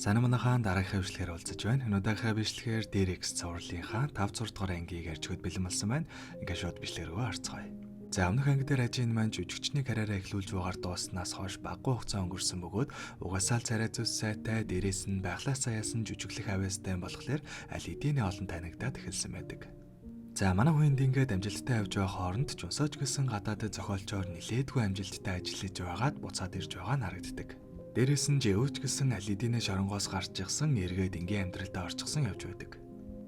Санаа манайхаа дараагийн хөвшлөгээр уулзаж байна. Өнөөдрийнхээ бичлэгээр DRX цувралынхаа 5-6 дугаар ангийг ярьж бэлэн болсон байна. Ингээд шууд бичлэг рүү харцгаая. За өмнөх анги дээр ажийн маань жүжигчний карьераа эхлүүлж байгаар дууснаас хойш багагүй хугацаа өнгөрсөн бөгөөд угаасаа л царай зүс сайтай дээрээс нь байглаас саяасан жүжиглэх авьяастай болохоор аль хэдийн олон танигдаад эхэлсэн байдаг. За манай хүнд ингээд амжилттай явж байгаа хооронд Жунсооч гэсэн гадаадд зохиолчоор нилээдгүй амжилттай ажиллаж байгаад буцаад ирж байгаа нь харагддаг. Дээрээс нь Жэвч гэсэн аль хэдийн шоронгоос гарч ирсэн эргээд энгийн амьдралдаа орчихсон явж байдаг.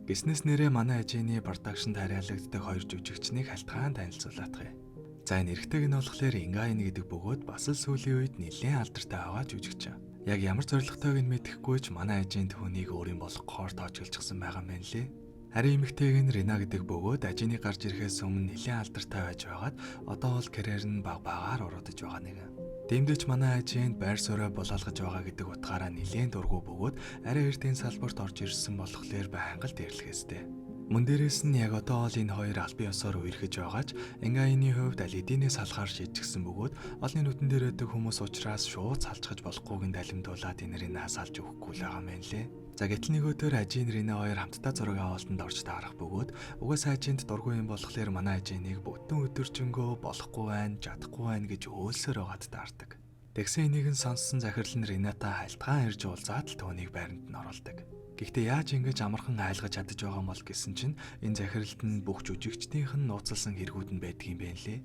Гиснээс нэрээ манай ажины продакшнд хариалагддаг хоёр жүжигчнийг халтгаан танилцуулах юм. За энэ эрэгтэйг нь болохоор Ингайн гэдэг бөгөөд бас л сүүлийн үед нэлээд алдартай байгаа жүжигч. Яг ямар зоригтойг нь мэдэхгүй ч манай ажийн түүнийг өөрийн болохгүйгээр тоочилчихсан байгаа юм лээ. Харин эмэгтэйг нь Рина гэдэг бөгөөд ажины гарч ирэхээс өмнө нэлээд алдартай байж байгаад одоо бол карьер нь багаар уруудаж байгаа нэг. Дэмдэж манай ажинд байр суурь болоолгож байгаа гэдэг утгаараа нэлээд дургу бөгөөд арай эртний салбарт орж ирсэн болохоор байнга л дээрлэхээстэй. Мөн дээрээс нь яг одоо л энэ хоёр албан ёсоор үерхэж байгаач Ингайны хувьд аль эдийнээс салахаар шийдчихсэн бөгөөд олонний нүдэн дээр байдаг хүмүүс учраас шууд салчгаж болохгүйг далимдуулаад энэрийг салж өгөхгүй л байгаа юм лээ. За гэтэл нөгөөдөр ажийн Рина хоёр хамтдаа зураг авалтанд орж таарах бөгөөд угаасаа ажинд дургүй юм болохоор манай ажиныг бүтэн өдөржингөө болохгүй байна, чадахгүй байна гэж өөлсөөр байгаад таардаг. Тэгсэн энийг нь сонссон захирал нь Рината халтгаан ирж уулзаад л түүнийг байранд нь оруулдаг. Гэхдээ яаж ингэж амархан айлгаж чадаж байгаа юм бол гэсэн чинь энэ захиралд нь бүх жүжигчдийнх нь нууцлсан хэрэгүүд нь байдаг юм байна лээ.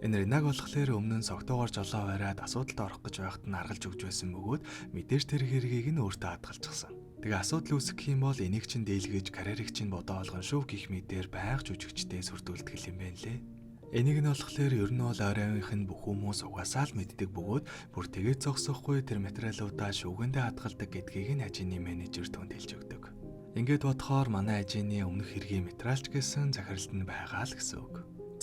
Энэ Ринаг болохоор өмнө нь согтоогоор жолоо бариад асуудалд орох гэж байхад нь аргалж өгч байсан бөгөөд мэдээж тэр хэргийг нь өөртөө хадгалчихсан. Тэгээ асуудал үүсгэх юм бол энийг чинь дийлгэж карьерийг чинь бодоо олгон шүү гэх мэтээр байг жүжигчдээ сүрдүүлдэг юм байна лээ. Энийг нь болохоор ер нь бол ойрынх нь бүх хүмүүс угаасаа л мэддэг бөгөөд бүр тэгээд зогсохгүй тэр материалуудаа шүүгэндээ хадгалдаг гэдгийг нь ажины менежер түнд хэлж өгдөг. Ингээд бодохоор манай ажины өмнөх хэргийн материалч гэсэн захиралд нь байгаа л гэсэн үг.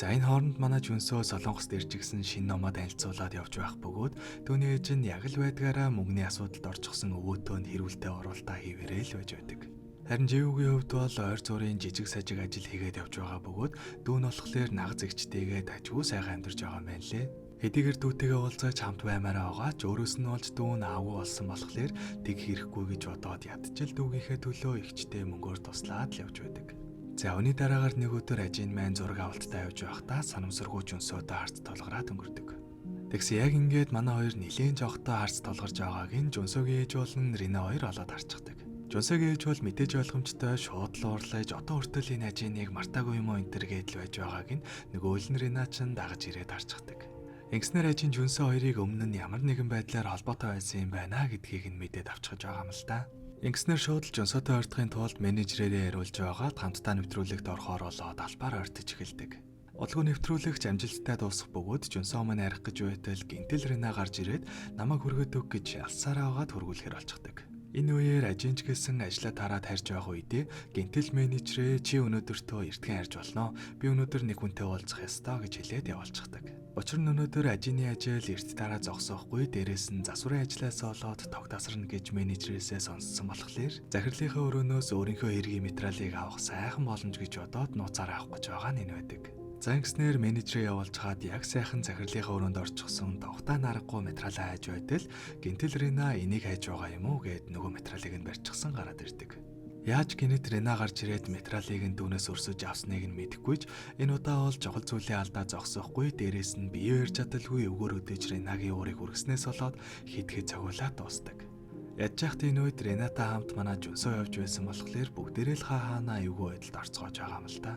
За энэ хооронд манай Жүнсөө Солонгост ирж гисэн шинэ номоо танилцуулаад явж байх бөгөөд түүний ээж нь яг л байдгаараа мөнгөний асуудалд орчихсон өвөөтөөнд хэрүүлтэй оруулалтаа хийвэрэй л байж байдаг. Харин Жэвгийн хувьд бол ойр зургийн жижиг сажиг ажил хийгээд явж байгаа бөгөөд дүү нь болохоор наг зэгчтэйгээд ажгүй сайхан амьдарч байгаа юм байна лээ. Хэдийгээр дүүтэйгээ уулзаж хамт баймаараа байгаа ч өөрөөс нь олж дүү нь аавгүй болсон болохоор тэг хийхгүй гэж бодоод ядчил дүүгийнхээ төлөө ихчтэй мөнгөөр туслаад л явж байдаг. За өний дараагаар нэг өдөр ажийн маань зураг авалттай явж байхдаа санамсаргүй Жүнсөөтэй харц толгораад өнгөрдөг. Тэгсэн яг ингээд манай хоёр нилээн жоохтой харц толгорж байгааг нь Жүнсөөгийн ээж болон Рина хоёр олоод харцдаг. Жүнсөөгийн ээж бол мэдээж ойлгомжтой шууд л уурлаж одоо хүртэл энэ ажиныг мартаагүй юм уу энэ төр гэдэл байж байгааг нь нөгөөл нь Рина ч дагаж ирээд харцдаг. Ингэснээр ажин Жүнсөө хоёрыг өмнө нь ямар нэгэн байдлаар холбоотой байсан юм байна гэдгийг нь мэдээд авчиж байгаа юм л да. Ингэснээр шууд л Жүнсөөтэй ойртохын тулд менежерээрээ яриулж байгаад хамтдаа нэвтрүүлэгт орохоор болоод албаар ойртож эхэлдэг. Удалгүй нэвтрүүлэгч амжилттай дуусах бөгөөд Жүнсөө маань арих гэж байтал гинтэл Рина гарч ирээд намайг хүргээд өг гэж алсаараа байгаад хөргүүлэхээр болчихдог. Энэ үеэр ажинч гэсэн ажлаа тараад харж байгаа үедээ гинтэл менежерээ чи өнөөдөртөө эртхэн харж болно. Би өнөөдөр нэг хүнтэй уулзах ёстой гэж хэлээд явуулчихдаг. Учир нь өнөөдөр ажины ажил эрт дараа зогсоохгүй дээрээс нь засварын ажлаас олоод тогтаасарна гэж менежерээсээ сонссон болохоор захирлынхаа өрөөнөөс өөрийнхөө хэргийн материалыг авах сайхан боломж гэж бодоод нууцаараа авах гэж байгаа нь энэ байдаг. За ингэснээр менежерээ явуулж хаад яг сайхан захирлынхаа өрөөнд орчихсон тогтаа нарахгүй материалаа хайж байтал гинтэл Рина энийг хайж байгаа юм уу гэд нөгөө материалыг нь барьчихсан гараад ирдэг. Яаж гинэт Рина гарч ирээд материалыг нь дүүнээс өрсөж авсныг нь мэдэхгүй ч энэ удаа бол чухал зүйлийн алдаа зогсоохгүй дээрээс нь бие барьж чадалгүй өвгөр өдөж Ринагийн уурыг хүргэснээс болоод хитгэж цогиулаад дуустдаг. Яаж яхад энэ үед Рената хамт манай Жүнсөө явж байсан болохоор бүгдээрээ л хаана эвгүй байдалд орцгоож байгаа юм л да.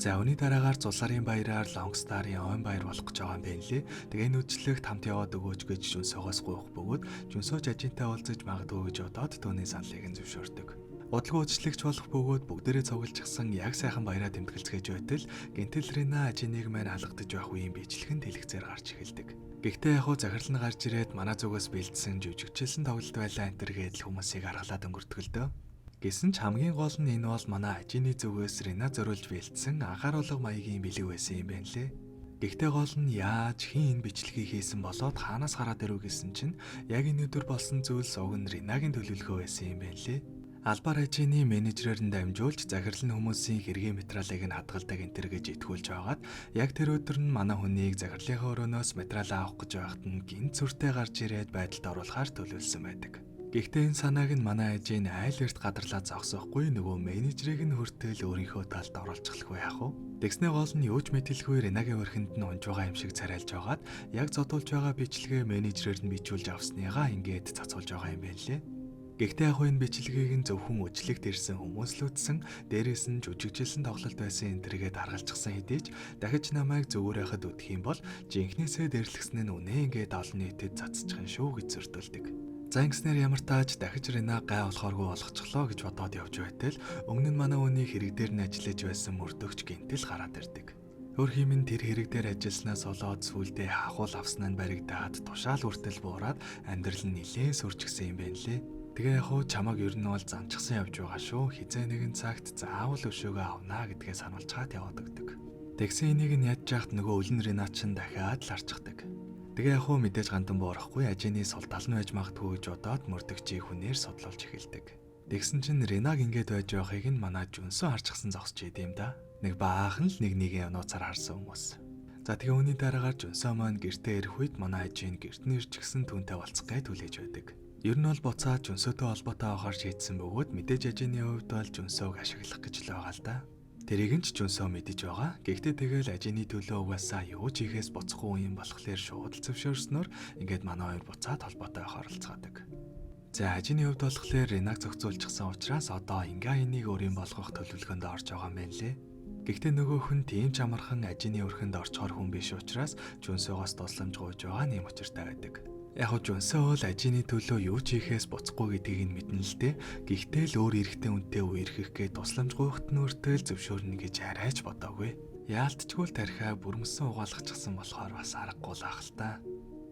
За өний дараагаар Зулсарын баяраар Лонгстарын ойн баяр болох гэж байгаа юм байна лээ. Тэгээ энэ үдшилтэд хамт яваад өгөөч гэж Жүнсөөс гуйх бөгөөд Жүнсөөч ажинтай уулзаж магадгүй гэж бодоод түүний саналыг нь зөвшөөрдөг. Удалгүй үдшилтч болох бөгөөд бүгдээрээ цуглжчихсан яг сайхан баяраа тэмдэглэцгээж байтал гинтэл Рина ажиныг маань алгадаж байх үеийн бичлэгэнд дэлгэцээр гарч эхэлдэг. Гэхдээ яг хуу захирал нь гарч ирээд манай зүгээс бэлдсэн жүжигчилсэн тоглолт байлаа энэ төр гэдэл хүмүүсийг аргалаад өнгөрдөг л дөө. Гэсэн ч хамгийн гол нь энэ бол манай ажины зүгээс Рина зориулж бэлдсэн анхааруулга маягийн бэлэг байсан юм байна лээ. Гэхдээ гол нь яаж хин энэ бичлэгийг хийсэн болоод хаанаас гараад ирв гэсэн чинь яг энэ өдөр болсон зүйлс уг нь Ринагийн төлөвлөгөө байсан юм байна лээ. Албаар ажины менежерээр нь дамжуулж захирал нь хүмүүсийн хэргийн материалыг нь хадгалдаг энэ төр гэж итгүүлж байгаад яг тэр өдөр нь манай хүнийг захирлынхаа өрөөнөөс материал авах гэж байхад нь гинт сүртэй гарч ирээд байдалд оруулахаар төлөвлөсөн байдаг. Гэхдээ энэ санааг нь манай ээжийн айл эрт гадарлаа зогсоохгүй нөгөө менежерийг нь хүртэл өөрийнхөө талд оруулчихлгүй яах вэ? Тэгснээ гол нь юу ч мэдэлгүй Ренагийн өрхөнд нь унж байгаа юм шиг царайлж байгаад яг зодуулж байгаа бичлэгээ менежерээр нь бичүүлж авсныгаа ингээд цацуулж байгаа юм байна лээ. Гэхдээ яг энэ бичлэгийг нь зөвхөн үжлэгт ирсэн хүмүүс л үзсэн, дээрээс нь жүжигжилсэн тоглолт байсан энэ төргээд харгалзчихсан хэдий ч дахиж намайг зөвөр яхад үтх юм бол жинхнээсээ дэрлэгсэн нь үнэ ингээд олон нийтэд цацчихын шүү гэж зөртөлдөг. За ингэснээр ямар тааж дахиж Рена гай болохооргүй болгочихлоо гэж бодоод явж байтал өмнө нь манай үний хэрэг дээр нь ажиллаж байсан мөрдөгч гинтэл гараад ирдэг. Хөрх юм тэр хэрэг дээр ажилласнаас болоод сүулдэ хахуул авсан нь баригдаад тушаал үртэл буураад амьдрал нь нилээн сүрчгсэн юм байна лээ. Тэгээ яг хуу чамаг ер нь бол занчсан явж байгаа шүү. Хизээ нэгэн цагт заавал өшөөгөө авнаа гэдгээ сануулж хаад яваад өгдөг. Тэгсэн энийг нь ядж яхад нөгөө өлн Рена чин дахиад л арчдаг. Тэгээ яг хуу мэдээж гандан боорохгүй ажины сул тал нь байж магадгүй гэж бодоод мөрдөгчийг хүнээр судлуулж эхэлдэг. Тэгсэн чинь Ренаг ингээд байж байгааг нь манай Жүнсөө харчихсан зогсож идэм да. Нэг баахан л нэг нууцаар харсан хүмүүс. За тэгээ үүний дараагаар Жүнсөө маань гэртээ ирэх үед манай ажийн гэрт нь ирж гисэн түүнтэй болцох гай түлээж байдаг. Ер нь бол буцаад Жүнсөөтэй холбоотой авахар шийдсэн бөгөөд мэдээж ажины хувьд бол Жүнсөөг ашиглах гэж л байгаа л да. Тэрийг нь ч Жүнсөө мэдэж байгаа. Гэхдээ тэгэл ажины төлөө угаасаа юу ч ихээс буцахгүй юм болохоор шууд л зөвшөөрснөөр ингээд манай хоёр буцаад холбоотой авах оролцоодог. За ажины хувьд болохоор Ренаг зохицуулчихсан учраас одоо ингээ энийг өөрийн болгох төлөвлөгөөнд орж байгаа юм байна лээ. Гэхдээ нөгөөх нь тийм ч амархан ажины өрхөнд орчхоор хүн биш учраас Жүнсөөгоос тусламж гуйж байгаа нэм учиртай байдаг. Яг нь Жүнсөө бол ажины төлөө юу ч хийхээс буцахгүй гэдгийг нь мэднэ л дээ. Гэхдээ л өөр эрэгтэй үнтэй үерхэх гээд тусламж гуйхт нь өртөл зөвшөөрнө гэж арайч бодоогүй. Яалтчгүй л тархиа бүрмэсэн угаалгачихсан болохоор бас аргагүй л ах л та.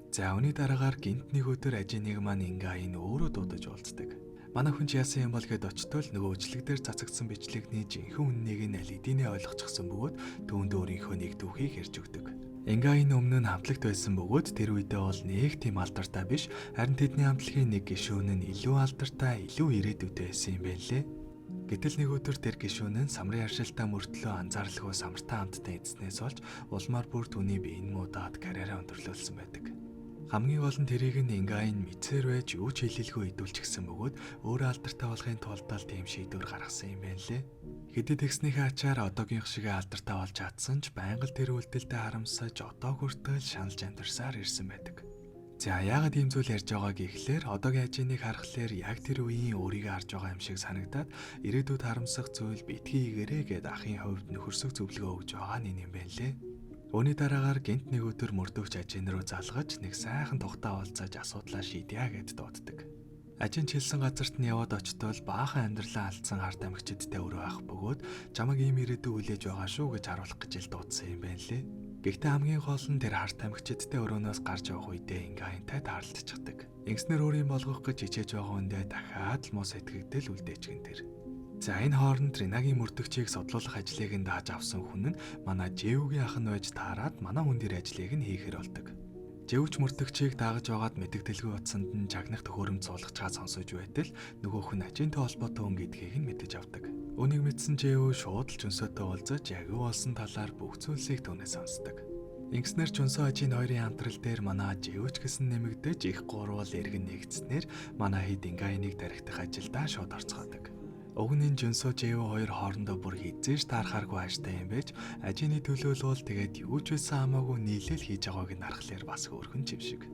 За үүний дараагаар гинт нэг өдөр ажиныг маань ингээ энэ өөрөө дуудаж уулздаг. Манай хүн ч яасан юм бол гэд очтол нөгөө өчлөг дээр цацагдсан бичлэгний жинхэнэ үннийг нь аль эдийнэ ойлгочихсон бөгөөд түүнд өөрийнхөө нэг дүүхийг ярьж өгдөг. Ингээ энэ өмнө нь хамтлагт байсан бөгөөд тэр үедээ бол нэг тийм алдартай биш, харин тэдний хамтлагийн нэг гишүүн нь илүү алдартай, илүү ирээдүйтэй байсан юм байна лээ. Гэтэл нэг өдөр тэр гишүүн нь самрын аршилтаа мөртлөө анзаарлагүй самартаа хамттай эзнээс болж улмаар бүр түүний биеийн муудаад карьераа өндөрлүүлсэн байдаг. Хамгийн гол нь тэрийг нь ингээ мэдсээр байж юу ч хэлэлгүй идүүлчихсэн бөгөөд өөрөө алдартай болохын тулд тийм шийдвэр гаргасан юм байна лээ. Хэдий тэгснийхээ ачаар одоогийн шиг алдартай болж чадсан ч байнга л тэр үйлдэлтэй харамсаж одоо хүртэл шаналж амьдарсаар ирсэн байдаг. За яагаад ийм зүйл ярьж байгааг ихлээр одоогийн ажиныг харахаар яг тэр үеийн өөрийгөө харж байгаа юм шиг санагдаад ирээдүйд харамсах зүйл битгий игээрээ гэд ахын хувьд нөхөрсөг зөвлөгөө өгж байгаа юм байна лээ. Үүний дараагаар гинт нэг өдөр мөрдөгч ажин руу залгаж нэг сайхан тухтаа уулзаж асуудлаа шийдъя гэд дууддаг. Ажин хэлсэн газарт нь яваад очтол баахан амьдралаа алдсан ард амигчдтай өрөө авах бөгөөд чамаг ийм ирээдүй хүлээж байгаа шүү гэж харуулах гэж л дуудсан юм байна лээ. Гэхдээ хамгийн гол нь тэр ард амигчдтай өрөөнөөс гарч явах үедээ ингээинтай таарлцчихдаг. Ингэснээр өөрийн болгох гэж хичээж байгаа хүндээ дахиад л муу сэтгэгдэл үлдээчихэн тэр. За энэ хооронд Ренагийн мөрдөгчийг судлуулах ажлыг нь дааж авсан хүн нь манай Жэвгийн ах нь байж таарад манай хүн дээр ажлыг нь хийхээр болдог. Жэвч мөрдөгчийг дагаж байгаад мэдэгдэлгүй утсанд нь чагнах төхөөрөмж суулгаж чад сонсож байтал нөгөө хүн ажинтай холбоотой хүн гэдгийг нь мэдэж авдаг. Үүнийг мэдсэн Жэв шууд л Жүнсөөтэй уулзаж яг юу болсон талаар бүх зүйлсийг түүнээс сонсдог. Ингэснээр Жүнсөө ажийн хоёрын хамтрал дээр манай Жэвч гэсэн нэмэгдэж их гурвал эргэн нэгдснээр манай хэд ингээнийг тархитах ажилдаа шууд орцгоодог. Уг нь Жүнсөө Жэв хоёр хоорондоо бүр хизээж таархааргүй ааштай юм байж ажины төлөөлөл тэгээд юу ч байсан хамаагүй нийлэл хийж байгааг нь харахаар бас хөөрхөн юм шиг.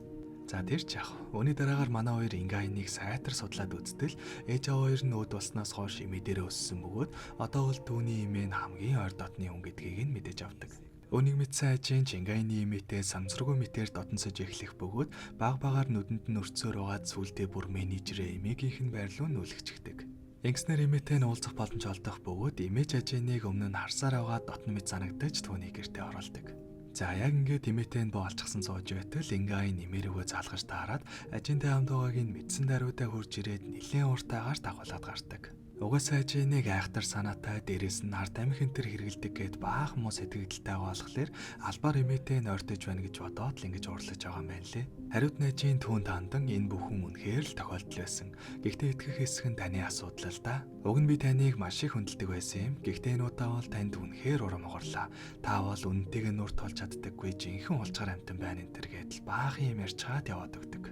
За тэр ч яах. Үүний дараагаар манай хоёр ингээнийг сайтар судлаад үзтэл ээж аваа хоёр нь өөд болсноос хойш имээ дээр өссөн бөгөөд одоо бол түүний имээ нь хамгийн ойр дотны хүн гэдгийг нь мэдэж авдаг. Өнийг мэдсэн ажийн Чингайны имээтэй санамсаргүй мэтээр дотносож эхлэх бөгөөд баг багаар нүдэнд нь өрцөөр угаад сүулдэ бүр менежерээ имээгийнх нь байрлуу нүүлгчдэг. Ингэснээр имээтэй нь уулзах боломж олдох бөгөөд имээж ажиныг өмнө нь харсаар байгаа дотн мэд санагдаж түүний гэртээ оруулдаг. За яг ингээд имээтэй нь боолчсон сууж байтал ингаай нэмэрэгөө залгаж таарад ажинтай хамт байгааг нь мэдсэн даруйдаа хурж ирээд нэлээд уртаагаар дагуулад гардаг. Угаасаа ажиныг айхтар санаатай дээрээс нь ард амих энтер хэрэгэлдэг гэд баахан муу сэтгэлдэлтэй болохоор албаар имээтэй нь ойртож байна гэж бодоод л ингэж уурлаж байгаа юм байна лээ. Хариуд найжийн түүнд хандан энэ бүхэн үнэхээр л тохиолдол байсан. Гэхдээ итгэх хэсэг нь таны асуудал л да. Уг нь би таныг маш их хүндэлдэг байсан юм. Гэхдээ энэ удаа бол танд үнэхээр урам хугарлаа. Та бол үнэнтэйгээ нүрт толж чаддаггүй жинхэнэ улчгаар амтан байна энэ төр гэдэл баахан юм ярьж чаад яваад өгдөг.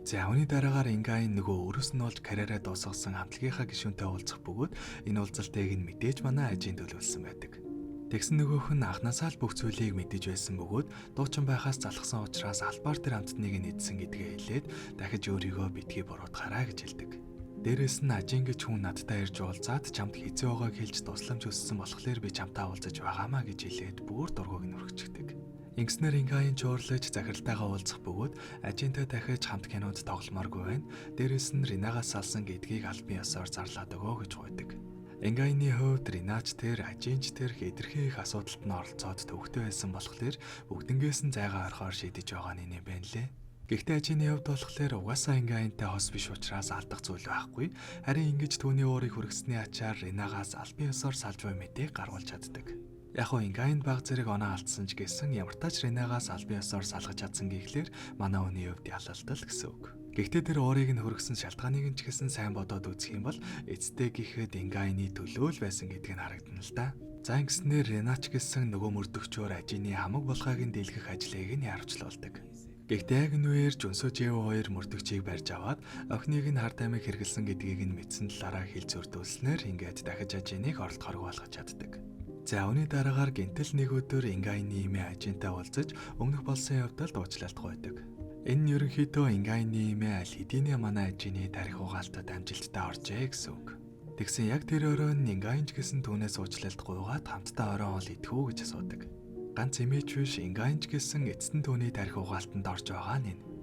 За үүний дараагаар Ингаин нөгөө өрөөс нь олж карьераа дуусгасан хамтлагийнхаа гишүүнтэй уулзах бөгөөд энэ уулзалтыг нь мэдээж манай ажийн төлөвлөсөн байдаг. Тэгсэн нөгөөх нь анхнаасаа л бүх зүйлийг мэдэж байсан бөгөөд дуучин байхаас залхсан учраас албаар тэр амтныг нь эдсэн гэдгээ хэлээд дахиж өөрийгөө битгий буруутгаарай гэж хэлдэг. Дээрээс нь ажийн гэж хүн надтай ирж уулзаад чамд хэзээ байгааг хэлж тусламж өссөн болохоор би чамтай уулзаж байгаамаа гэж хэлээд бүр дургуйг нь өргөчдөг. Ингэснээр Ингаин чуурлаж захиралтайгаа уулзах бөгөөд ажинтай дахиж хамт кинонд тогломооргүй байна. Дээрээс нь Ринагаас салсан гэдгийг албан ёсоор зарлаад өгөө гэж гуйдаг. Ингаины хувьд Ринач тэр ажинч тэр хэтэрхий их асуудалд нь оролцоод төвөгтэй байсан болохоор бүгднгээс нь зайгаа орохоор шийдэж байгаа нь юм байна лээ. Гэхдээ ажины хувьд болохоор угаасаа Ингаинтай хос биш учраас алдах зүйл байхгүй. Харин ингэж түүний уурыг хүргэсний ачаар Ринагаас албан ёсоор салж буй мэдээг гаргуулж чаддаг. Яг нь Ингаин баг зэрэг оноо алдсан ч гэсэн ямартаач Ринагаас албан ёсоор салгаж чадсан гэхлээр манай хүний хувьд ялалтал гэсэн үг. Гэхдээ тэр уурыг нь хүргэсэн шалтгааныг нь ч гэсэн сайн бодоод үзэх юм бол эцтэй гэхэд Ингаины төлөө л байсан гэдг нь харагдана л да. За ингэснээр Ринач гэсэн нөгөө мөрдөгчөөр ажины хамаг булгааг нь дийлгэх ажлыг нь яарвчлуулдаг. Гэхдээ яг нүүэр Жүнсөө Жэв 2 мөрдөгчийг барьж аваад охиныг нь хар таймыг хэрэгэлсэн гэдгийг нь мэдсэн талаараа хэл зөрдүүлснээр ингээд дахиж ажиныг оролдохоргүй болгож чаддаг. За үүний дараагаар гинтэл нэг өдөр Ингаины эмээ ажинтай уулзаж өмнөх болсон явдалд уучлалт гуйдаг. Энэ нь ерөнхийдөө Ингаины эмээ аль хэдийнэ манай ажины тарих угаалтад амжилттай оржээ гэсэн үг. Тэгсэн яг тэр өрөөнд Ингаинч гэсэн түүнээс уучлалт гуйгаад хамтдаа орон ол идэхүү гэж асуудаг. Ганц эмээч биш Ингаинч гэсэн эцэстэн түүний тарих угаалтанд орж байгаа нь энэ.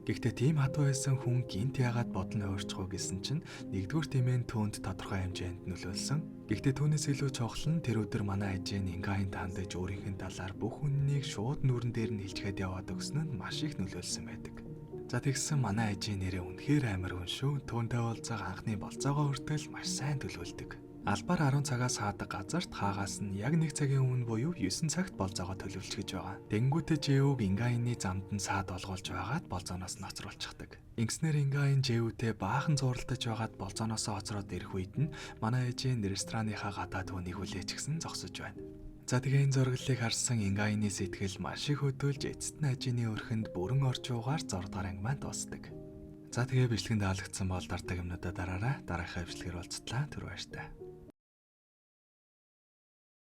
Гэхдээ тийм хатуу байсан хүн гинт яагаад бодно өөрчлөх вэ гэсэн чинь нэгдүгээр тэмээн түүнд тодорхой хэмжээнд нөлөөлсөн. Гэхдээ түүнээс илүү чухал нь тэр өдөр манай ажийн Ингаин тандаж өөрийнх нь талаар бүх үннийг шууд нүрэн дээр нь хэлчихэд яваад өгсөн нь маш их нөлөөлсөн байдаг. За тэгсэн манай ажийн нэрээ үнэхээр амар хүн шүү. Түүнтэй уулзах анхны болцоогоо хүртэл маш сайн төлөвлөдөг. Албаар 10 цагаас хаадаг газарт хаагаас нь яг 1 цагийн өмнө буюу 9 цагт болцоогоо төлөвлөж гэж байгаа. Тэнгүүтээ Жэвг Ингаины замд нь саад олгуулж байгаад болцооноос нь хоцруулчихдаг. Ингэснээр Ингаин Жэвтэй баахан зуралдаж байгаад болцооноосоо хоцроод ирэх үед нь манай ээжийн рестораныхаа гадаа түүнийг хүлээж гисэн зогсож байна. За тэгээ энэ зураглалыг харсан Ингаины сэтгэл маш их хөдөлж эцэст нь ажины өрхөнд бүрэн орж уугаар 6 дахь анги маань дуусдаг. За тэгээ бичлэгэнд таалагдсан бол дараагийн юмнуудаа дараарай. Дараагийн бичлэгээр уулзтлаа. Түр баяртай.